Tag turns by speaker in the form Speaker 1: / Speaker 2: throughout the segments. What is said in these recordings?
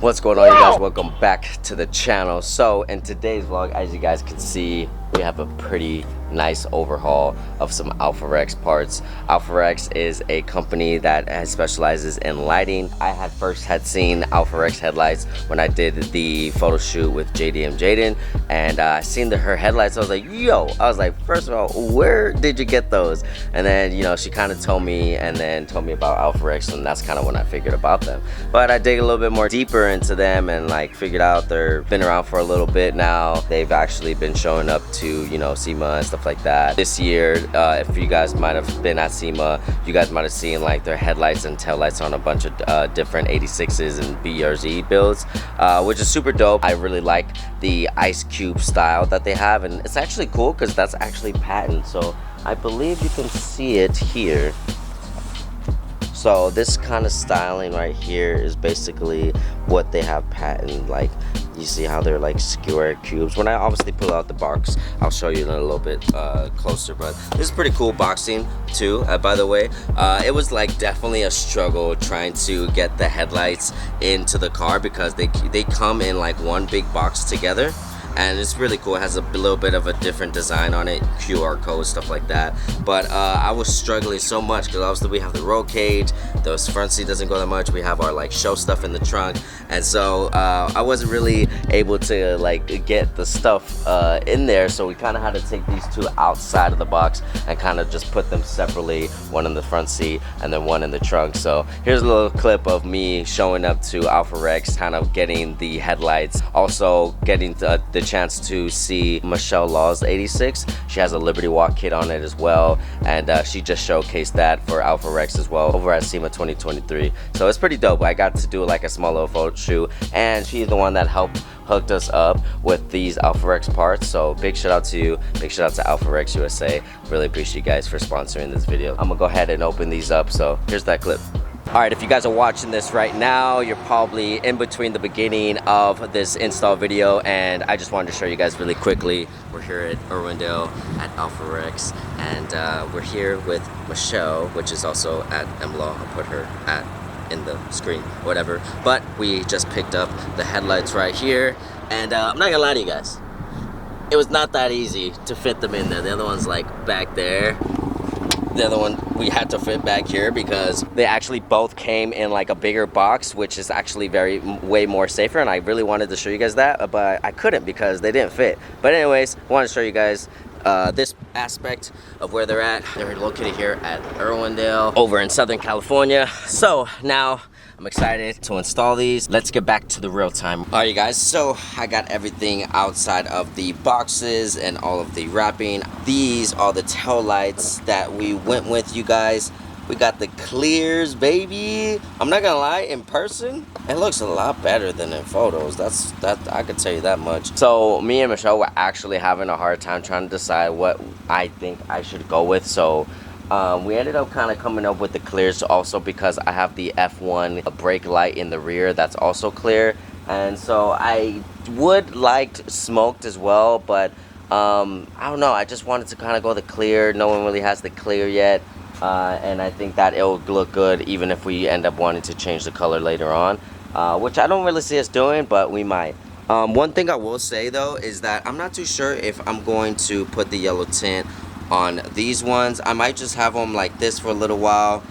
Speaker 1: What's going on, you guys? Welcome back to the channel. So in today's vlog, as you guys can see, we have a pretty nice overhaul of some Alpha-Rex parts. Alpha-Rex is a company that specializes in lighting. I first had seen Alpha-Rex headlights when I did the photo shoot with JD and Jaden, and I seen her headlights. I was like, yo, I was like, first of all, where did you get those? And then, you know, she kind of told me about Alpha-Rex, and that's kind of when I figured about them. But I dig a little bit more deeper into them and like figured out they've been around for a little bit now. They've actually been showing up to, you know, SEMA and stuff like that. This year, if you guys might have been at SEMA, you guys might have seen like their headlights and taillights on a bunch of different 86s and BRZ builds, which is super dope. I really like the ice cube style that they have, and it's actually cool because that's actually patent. So I believe you can see it here. So this kind of styling right here is basically what they have patent. Like, you see how they're like square cubes. When I obviously pull out the box, I'll show you in a little bit closer. But this is pretty cool boxing too, by the way. It was like definitely a struggle trying to get the headlights into the car because they come in like one big box together. And it's really cool. It has a little bit of a different design on it, QR code, stuff like that. But I was struggling so much because obviously we have the roll cage, the front seat doesn't go that much, we have our like show stuff in the trunk, and so I wasn't really able to like get the stuff in there. So we kind of had to take these two outside of the box and kind of just put them separately, one in the front seat and then one in the trunk. So here's a little clip of me showing up to Alpha-Rex, kind of getting the headlights, also getting the chance to see Michelle Law's 86. She has a Liberty Walk kit on it as well, and she just showcased that for Alpha-Rex as well over at SEMA 2023. So it's pretty dope. I got to do like a small little photo shoot, and she's the one that hooked us up with these Alpha-Rex parts. So big shout out to you, big shout out to Alpha-Rex USA. Really appreciate you guys for sponsoring this video. I'm gonna go ahead and open these up, so here's that clip. Alright, if you guys are watching this right now, you're probably in between the beginning of this install video, and I just wanted to show you guys really quickly. We're here at Irwindale at Alpha-Rex, and we're here with Michelle, which is also at MLaw. I'll put her in the screen, whatever. But we just picked up the headlights right here, and I'm not gonna lie to you guys, it was not that easy to fit them in there. The other one's like back there. The other one we had to fit back here because they actually both came in like a bigger box, which is actually way more safer, and I really wanted to show you guys that, but I couldn't because they didn't fit. But anyways, I want to show you guys this aspect of where they're at. They're located here at Irwindale over in Southern California. So now I'm excited to install these. Let's get back to the real time. All right, you guys, so I got everything outside of the boxes and all of the wrapping. These are the tail lights that we went with, you guys. We got the clears, baby. I'm not gonna lie, in person, it looks a lot better than in photos. That I could tell you that much. So me and Michelle were actually having a hard time trying to decide what I think I should go with. So we ended up kind of coming up with the clears also because I have the F1 brake light in the rear that's also clear. And so I would like smoked as well, but I don't know. I just wanted to kind of go the clear. No one really has the clear yet. And I think that it'll look good even if we end up wanting to change the color later on, which I don't really see us doing, but we might. One thing I will say though is that I'm not too sure if I'm going to put the yellow tint on these ones. I might just have them like this for a little while,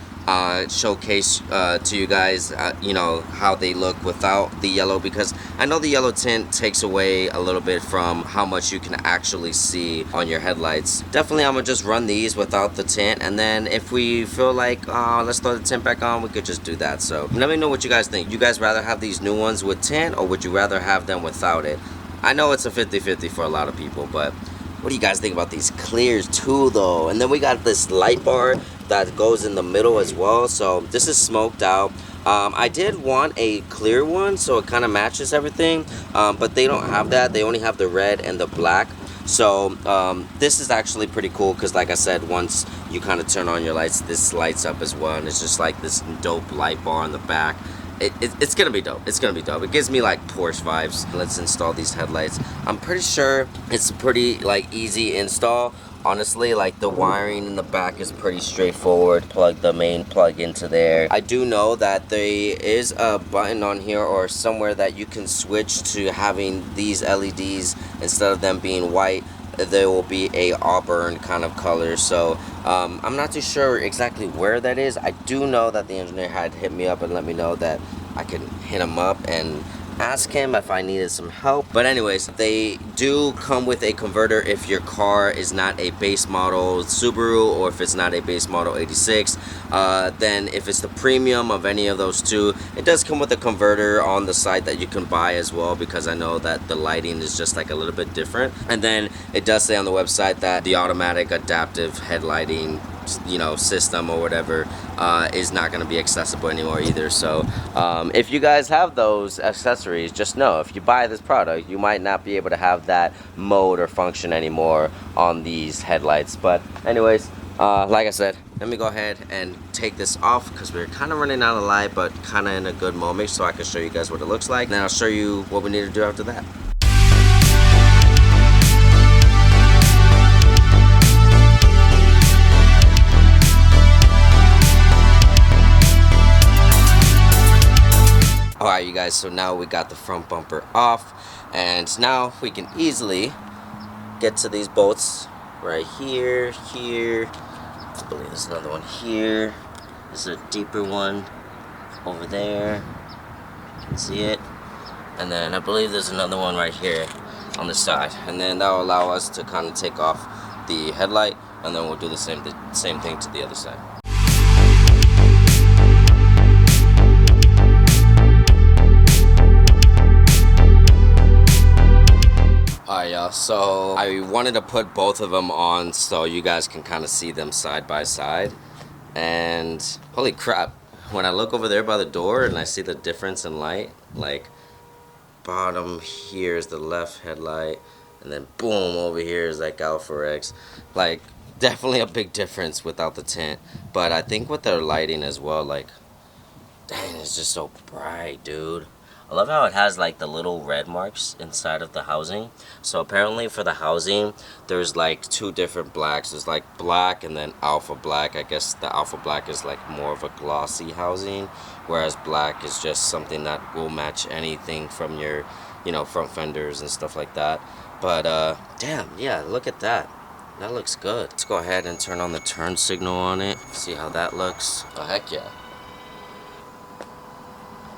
Speaker 1: showcase to you guys you know, how they look without the yellow, because I know the yellow tint takes away a little bit from how much you can actually see on your headlights. Definitely I'm gonna just run these without the tint, and then if we feel like let's throw the tint back on, we could just do that. So let me know what you guys think. You guys rather have these new ones with tint, or would you rather have them without it? I know it's a 50-50 for a lot of people, but what do you guys think about these clears too though? And then we got this light bar that goes in the middle as well. So this is smoked out. I did want a clear one so it kind of matches everything, but they don't have that. They only have the red and the black. So this is actually pretty cool because, like I said, once you kind of turn on your lights, this lights up as well, and it's just like this dope light bar on the back. It's gonna be dope. It's gonna be dope. It gives me like Porsche vibes. Let's install these headlights. I'm pretty sure it's a pretty like easy install. Honestly, like the wiring in the back is pretty straightforward. Plug the main plug into there. I do know that there is a button on here or somewhere that you can switch to having these LEDs instead of them being white. There will be a auburn kind of color. So I'm not too sure exactly where that is. I do know that the engineer had hit me up and let me know that I can hit him up and ask him if I needed some help. But anyways, they do come with a converter if your car is not a base model Subaru or if it's not a base model 86. Then if it's the premium of any of those two, it does come with a converter on the site that you can buy as well, because I know that the lighting is just like a little bit different. And then it does say on the website that the automatic adaptive headlighting, you know, system or whatever is not going to be accessible anymore either. So if you guys have those accessories, just know if you buy this product, you might not be able to have that mode or function anymore on these headlights. But anyways, like I said, let me go ahead and take this off because we're kind of running out of light, but kind of in a good moment, so I can show you guys what it looks like. Then I'll show you what we need to do after that. Alright you guys, so now we got the front bumper off, and now we can easily get to these bolts right here, I believe there's another one here, there's a deeper one over there, you can see it, and then I believe there's another one right here on the side, and then that will allow us to kind of take off the headlight, and then we'll do the same thing to the other side. Alright y'all, so I wanted to put both of them on so you guys can kind of see them side by side, and holy crap, when I look over there by the door and I see the difference in light, like bottom here is the left headlight and then boom over here is like Alpha X, like definitely a big difference without the tint. But I think with their lighting as well, like dang, it's just so bright, dude. I love how it has like the little red marks inside of the housing. So apparently for the housing, there's like two different blacks. There's like black and then alpha black. I guess the alpha black is like more of a glossy housing, whereas black is just something that will match anything from your, you know, front fenders and stuff like that. But damn, yeah, look at that. That looks good. Let's go ahead and turn on the turn signal on it. See how that looks. Oh, heck yeah.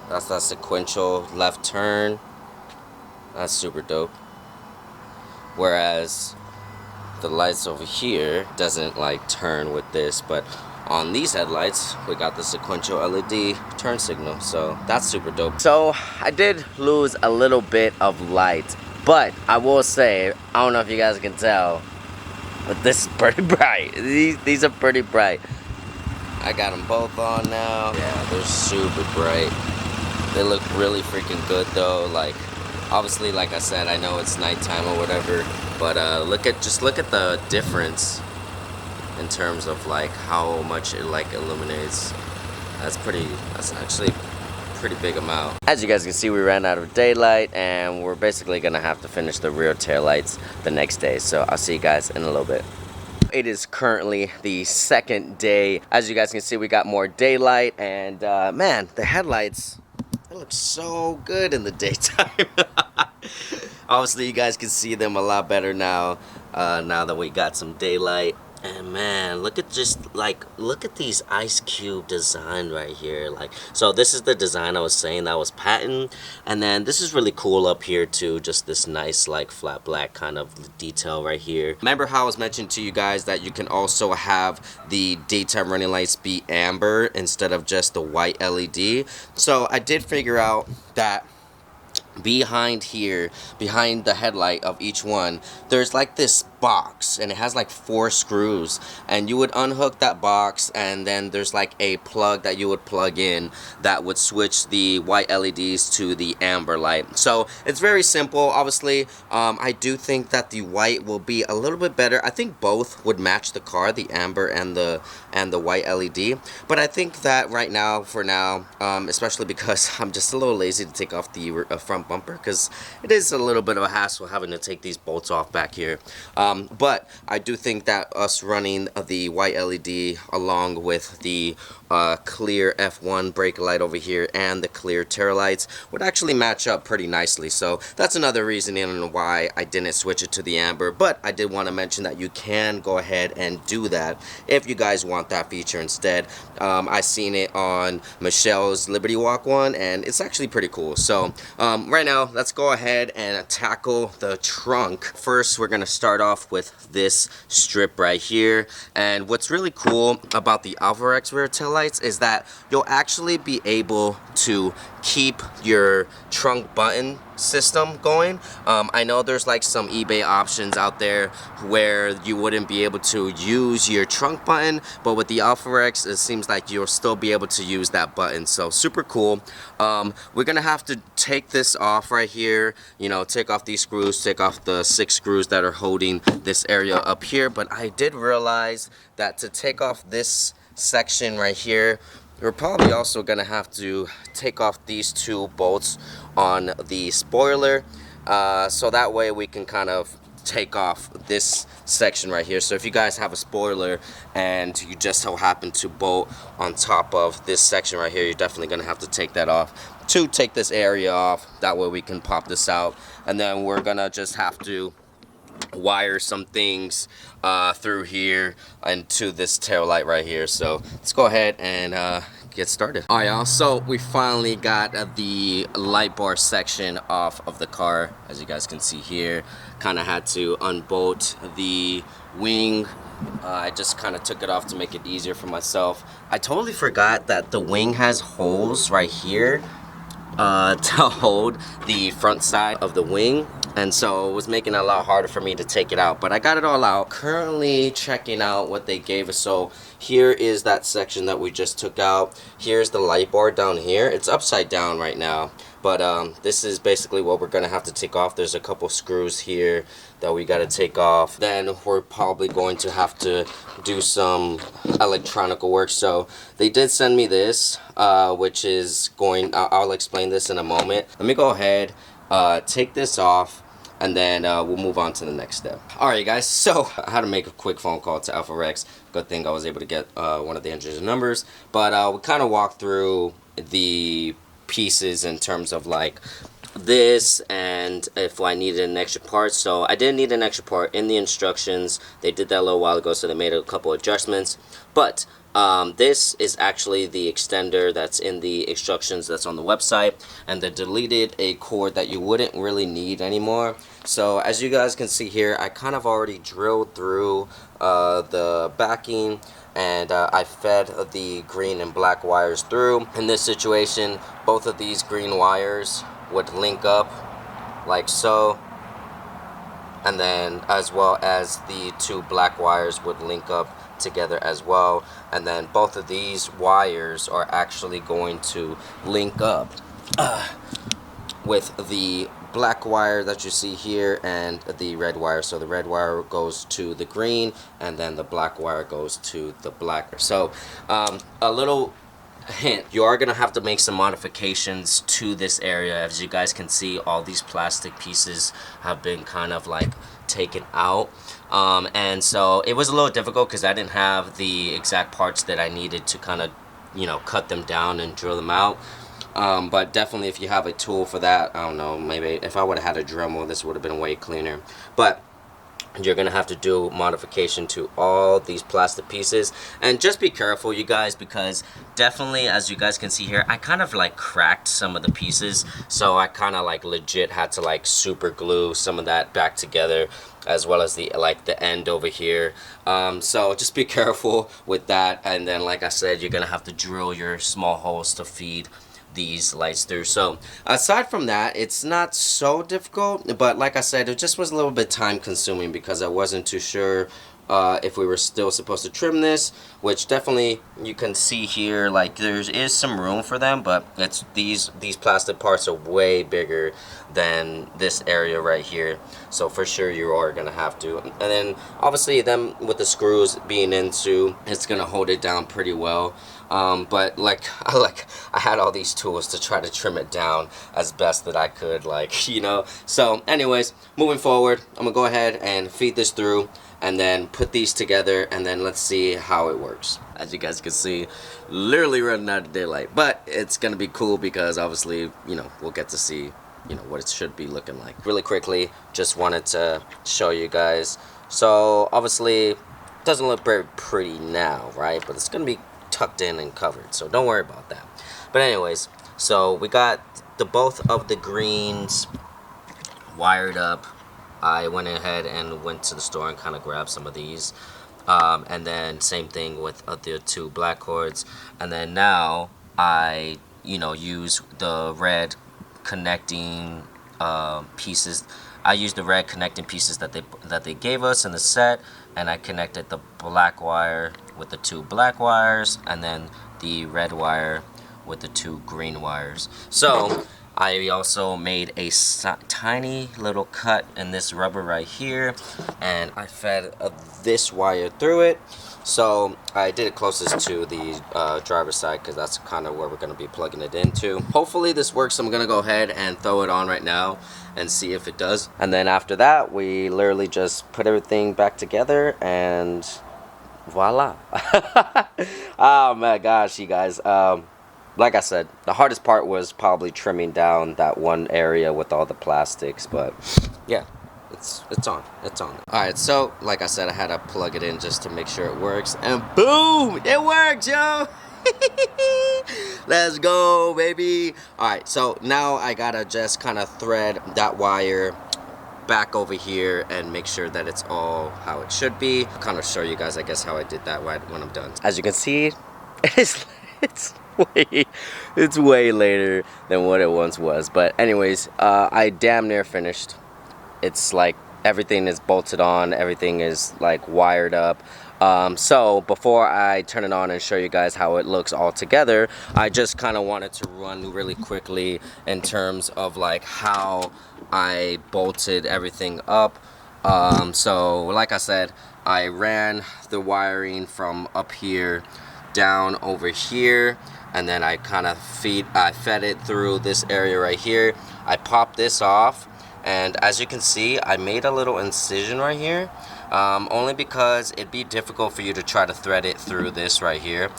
Speaker 1: That's that sequential left turn. That's super dope. Whereas the lights over here doesn't like turn with this, but on these headlights we got the sequential LED turn signal, so that's super dope. So I did lose a little bit of light, but I will say, I don't know if you guys can tell, but this is pretty bright. These are pretty bright. I got them both on now. Yeah, they're super bright. They look really freaking good though. Like, obviously, like I said, I know it's nighttime or whatever, but look at the difference in terms of like how much it like illuminates. That's actually a pretty big amount. As you guys can see, we ran out of daylight, and we're basically gonna have to finish the rear tail lights the next day. So I'll see you guys in a little bit. It is currently the second day. As you guys can see, we got more daylight, and man, the headlights, they look so good in the daytime. Obviously, you guys can see them a lot better now, now that we got some daylight. And man, look at these ice cube design right here. Like, so this is the design I was saying that was patent, and then this is really cool up here too. Just this nice like flat black kind of detail right here. Remember how I was mentioning to you guys that you can also have the daytime running lights be amber instead of just the white LED. So I did figure out that behind here, behind the headlight of each one, there's like this box, and it has like 4 screws, and you would unhook that box, and then there's like a plug that you would plug in that would switch the white LEDs to the amber light. So it's very simple. Obviously, I do think that the white will be a little bit better. I think both would match the car, the amber and the white LED, but I think that right now, for now, especially because I'm just a little lazy to take off the front front bumper, because it is a little bit of a hassle having to take these bolts off back here. But I do think that us running the white LED along with the clear F1 brake light over here and the clear tail lights would actually match up pretty nicely. So that's another reason why I didn't switch it to the amber. But I did want to mention that you can go ahead and do that if you guys want that feature instead. I seen it on Michelle's Liberty Walk one, and it's actually pretty cool. So right now, let's go ahead and tackle the trunk. First, we're gonna start off with this strip right here. And what's really cool about the AlphaRex rear taillights is that you'll actually be able to keep your trunk button system going. I know there's like some eBay options out there where you wouldn't be able to use your trunk button, but with the AlphaRex it seems like you'll still be able to use that button. So super cool. We're gonna have to take this off right here, you know, take off these screws, take off the 6 screws that are holding this area up here. But I did realize that to take off this section right here, we're probably also gonna have to take off these 2 bolts on the spoiler, so that way we can kind of take off this section right here. So if you guys have a spoiler and you just so happen to bolt on top of this section right here, you're definitely gonna have to take that off to take this area off. That way we can pop this out, and then we're gonna just have to wire some things through here and to this tail light right here. So let's go ahead and get started. All right, y'all, so we finally got the light bar section off of the car. As you guys can see here, kind of had to unbolt the wing. I just kind of took it off to make it easier for myself. I totally forgot that the wing has holes right here to hold the front side of the wing, and so it was making it a lot harder for me to take it out, but I got it all out. Currently checking out what they gave us. So here is that section that we just took out. Here's the light bar down here. It's upside down right now, but this is basically what we're gonna have to take off. There's a couple screws here that we got to take off. Then we're probably going to have to do some electronic work. So they did send me this, which is going, I'll explain this in a moment. Let me go ahead, take this off, and then we'll move on to the next step. Alright guys, so I had to make a quick phone call to AlphaRex. Good thing I was able to get one of the engineer's numbers. But we kind of walked through the pieces in terms of like this, and if I needed an extra part. So I didn't need an extra part in the instructions. They did that a little while ago, so they made a couple adjustments. But this is actually the extender that's in the instructions that's on the website, and they deleted a cord that you wouldn't really need anymore. So as you guys can see here, I kind of already drilled through the backing, and I fed the green and black wires through. In this situation, both of these green wires would link up like so, and then as well as the 2 black wires would link up together as well, and then both of these wires are actually going to link up with the black wire that you see here and the red wire. So the red wire goes to the green, and then the black wire goes to the black. So a little hint, you are gonna have to make some modifications to this area. As you guys can see, all these plastic pieces have been kind of like taken out, and so it was a little difficult because I didn't have the exact parts that I needed to kind of, you know, cut them down and drill them out. But definitely if you have a tool for that, I don't know, maybe if I would have had a Dremel, this would have been way cleaner. But you're gonna have to do modification to all these plastic pieces, and just be careful, you guys, because definitely, as you guys can see here, I kind of like cracked some of the pieces, so I kind of like legit had to like super glue some of that back together, as well as the end over here. So just be careful with that, and then like I said, you're gonna have to drill your small holes to feed these lights through. So aside from that, it's not so difficult, but like I said, it just was a little bit time consuming because I wasn't too sure if we were still supposed to trim this, which definitely you can see here, like there is some room for them, but it's these plastic parts are way bigger than this area right here, so for sure you are gonna have to. And then obviously them with the screws being into, it's gonna hold it down pretty well. But like I had all these tools to try to trim it down as best that I could, like, you know. So anyways, moving forward, I'm gonna go ahead and feed this through and then put these together, and then let's see how it works. As you guys can see, literally running out of daylight, but it's gonna be cool because obviously, you know, we'll get to see, you know, what it should be looking like. Really quickly, just wanted to show you guys. So obviously it doesn't look very pretty now, right? But it's gonna be tucked in and covered, so don't worry about that. But anyways, so we got the both of the greens wired up. I went ahead and went to the store and kind of grabbed some of these, and then same thing with the two black cords. And then now I, you know, use the red connecting pieces. I used the red connecting pieces that they gave us in the set, and I connected the black wire with the two black wires, and then the red wire with the two green wires. So I also made a tiny little cut in this rubber right here, and I fed this wire through it. So I did it closest to the driver's side because that's kind of where we're going to be plugging it into. Hopefully this works. I'm going to go ahead and throw it on right now and see if it does. And then after that, we literally just put everything back together and voila. Oh my gosh, you guys. Like I said, the hardest part was probably trimming down that one area with all the plastics, but yeah, it's on. Alright, so like I said, I had to plug it in just to make sure it works, and boom, it works, yo. Let's go, baby. Alright, so now I gotta just kind of thread that wire back over here and make sure that it's all how it should be. I'll kind of show you guys, I guess, how I did that when I'm done. As you can see, it's way later than what it once was, but anyways, I damn near finished. It's like everything is bolted on, everything is like wired up. So before I turn it on and show you guys how it looks all together, I just kind of wanted to run really quickly in terms of like how I bolted everything up. So like I said, I ran the wiring from up here down over here, and then I kind of fed it through this area right here. I popped this off, and as you can see, I made a little incision right here, only because it'd be difficult for you to try to thread it through this right here.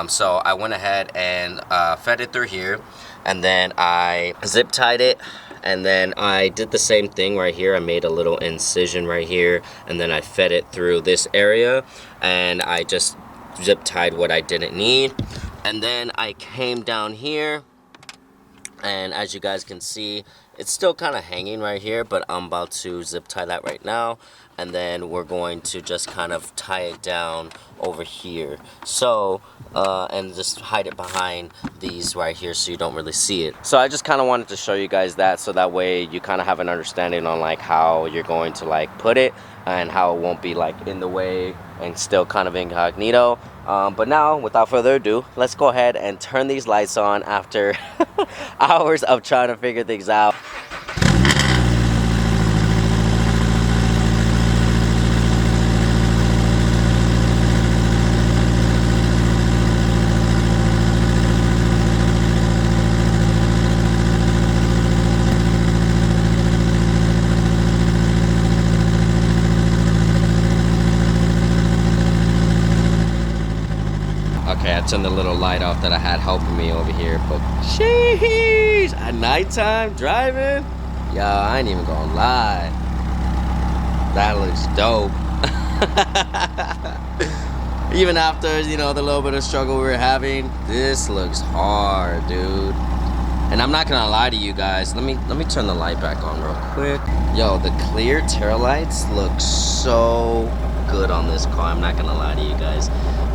Speaker 1: So I went ahead and fed it through here, and then I zip tied it, and then I did the same thing right here. I made a little incision right here, and then I fed it through this area, and I just zip tied what I didn't need. And then I came down here, and as you guys can see, it's still kind of hanging right here, but I'm about to zip tie that right now, and then we're going to just kind of tie it down over here. So and just hide it behind these right here so you don't really see it. So I just kind of wanted to show you guys that, so that way you kind of have an understanding on like how you're going to like put it and how it won't be like in the way and still kind of incognito. But now, without further ado, let's go ahead and turn these lights on after hours of trying to figure things out. Okay, I turned the little light off that I had helping me over here, but sheesh, at nighttime driving, yo, I ain't even gonna lie, that looks dope. Even after, you know, the little bit of struggle we were having, this looks hard, dude. And I'm not gonna lie to you guys, let me turn the light back on real quick. Yo, the clear tail lights look so good on this car, I'm not gonna lie to you guys.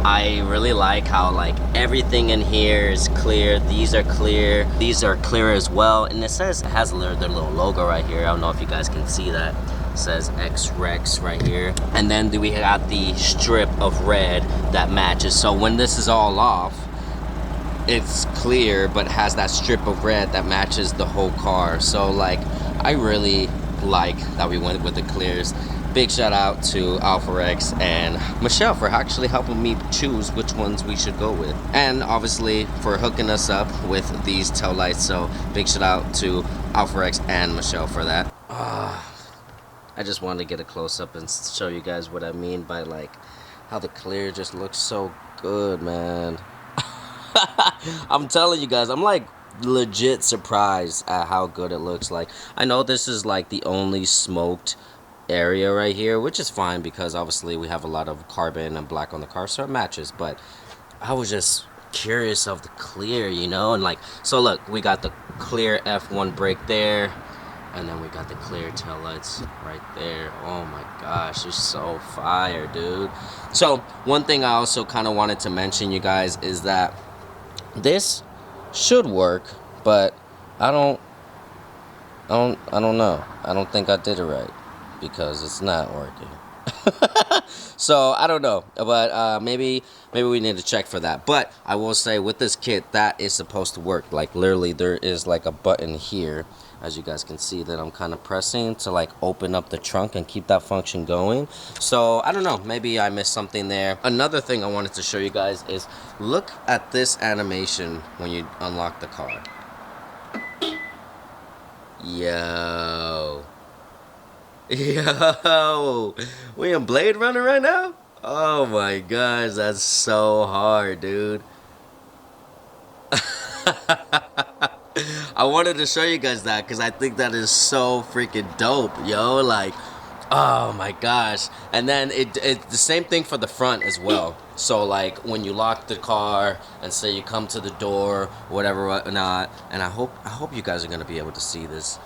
Speaker 1: I really like how like everything in here is clear. These are clear. These are clear as well. And it says it has their little logo right here. I don't know if you guys can see that. says X-Rex right here. And then we got the strip of red that matches. So when this is all off, it's clear but has that strip of red that matches the whole car. So like, I really like that we went with the clears. Big shout out to Alpharex and Michelle for actually helping me choose which ones we should go with, and obviously for hooking us up with these tail lights. So big shout out to Alpharex and Michelle for that. I just wanted to get a close-up and show you guys what I mean by like how the clear just looks so good, man. I'm telling you guys, I'm like legit surprised at how good it looks. Like, I know this is like the only smoked area right here, which is fine because obviously we have a lot of carbon and black on the car, so it matches. But I was just curious of the clear, you know. And like, so look, we got the clear F1 brake there, and then we got the clear taillights right there. Oh my gosh, it's so fire, dude. So one thing I also kind of wanted to mention, you guys, is that this should work, but I don't know. I don't think I did it right, because it's not working. So I don't know, but maybe we need to check for that. But I will say, with this kit, that is supposed to work. Like, literally there is like a button here, as you guys can see, that I'm kind of pressing to like open up the trunk and keep that function going. So I don't know, maybe I missed something there. Another thing I wanted to show you guys is, look at this animation when you unlock the car. Yo, we in Blade Runner right now? Oh my gosh, that's so hard, dude. I wanted to show you guys that because I think that is so freaking dope, yo. Like, oh my gosh. And then it's the same thing for the front as well. So like, when you lock the car and say you come to the door, whatever, whatnot, and I hope you guys are gonna be able to see this.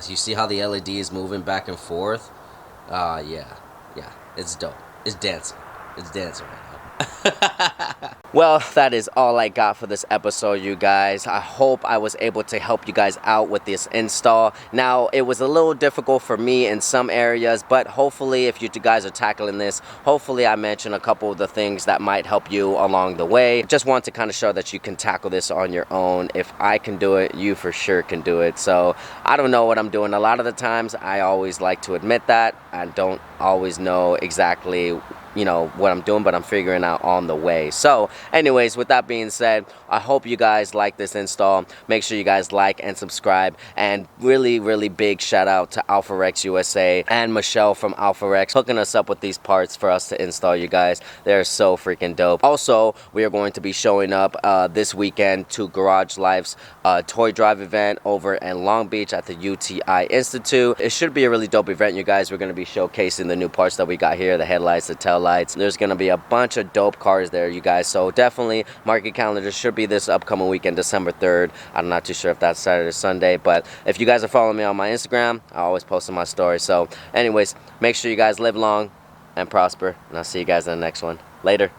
Speaker 1: You see how the LED is moving back and forth? Yeah, it's dope. It's dancing right now. Well, that is all I got for this episode, you guys. I hope I was able to help you guys out with this install. Now, it was a little difficult for me in some areas, but hopefully, if you guys are tackling this, hopefully I mentioned a couple of the things that might help you along the way. Just want to kind of show that you can tackle this on your own. If I can do it, you for sure can do it. So I don't know what I'm doing a lot of the times. I always like to admit that. I don't always know exactly, you know, what I'm doing, but I'm figuring out on the way. So anyways, with that being said, I hope you guys like this install. Make sure you guys like and subscribe, and really big shout out to Alpharex USA and Michelle from Alpharex hooking us up with these parts for us to install, you guys. They're so freaking dope. Also, we are going to be showing up this weekend to Garage Life's toy drive event over in Long Beach at the UTI Institute. It should be a really dope event, you guys. We're going to be showcasing the new parts that we got here, the headlights, the tail lights. There's gonna be a bunch of dope cars there, you guys, so definitely mark your calendar. Should be this upcoming weekend, December 3rd. I'm not too sure if that's Saturday or Sunday, but if you guys are following me on my Instagram, I always post in my story. So anyways, make sure you guys live long and prosper, and I'll see you guys in the next one. Later.